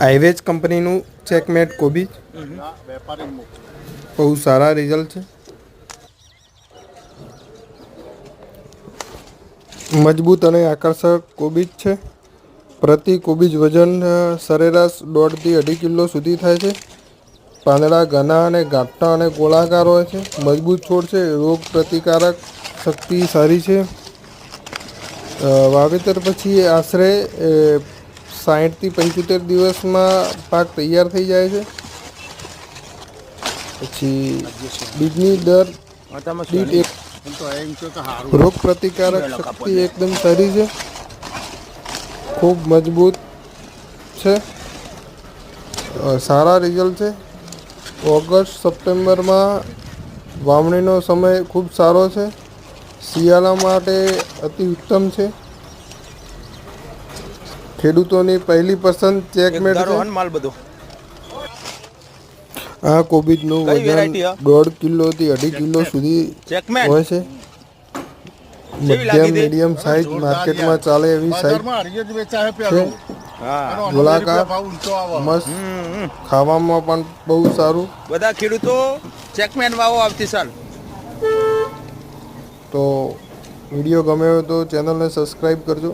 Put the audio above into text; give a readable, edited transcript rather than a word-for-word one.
આઈવેજ કંપનીનું ચેકમેટ કોબીજ બહુ સારા રિઝલ્ટ છે. મજબૂત અને આકર્ષક કોબીજ છે. પ્રતિ કોબીજ વજન સરેરાશ 1.5 થી 2.5 કિલો સુધી થાય છે. પાંદડા ઘના અને ગાંઠા અને ગોળાકાર હોય છે. મજબૂત છોડ છે. રોગ પ્રતિકારક શક્તિ સારી છે. વાવેતર પછી આશરે 60 થી 75 દિવસમાં પાક તૈયાર થઈ જાય છે. પછી બીજની દર દીઠ રોગ પ્રતિકારક શક્તિ એકદમ સારી છે. ખૂબ મજબૂત છે. સારા રિઝલ્ટ છે. ઓગસ્ટ સપ્ટેમ્બરમાં વાવણીનો સમય ખૂબ સારો છે. શિયાળા માટે અતિ ઉત્તમ છે. ખેડૂતોની પહેલી પસંદ ચેકમેટ છે. આ કોબીજનું વજન 1.5 કિલોથી 2.5 કિલો સુધી હોય છે. મધ્યમ મીડિયમ સાઇઝ માર્કેટમાં ચાલે એવી સાઇઝ છે. ગોળાકાર મસ્ત, ખાવામાં પણ બહુ સારું. બધા ખેડૂતો ચેકમેટ વાવો આવતી સાલ. તો વિડીયો ગમે હોય તો ચેનલને સબસ્ક્રાઈબ કરજો.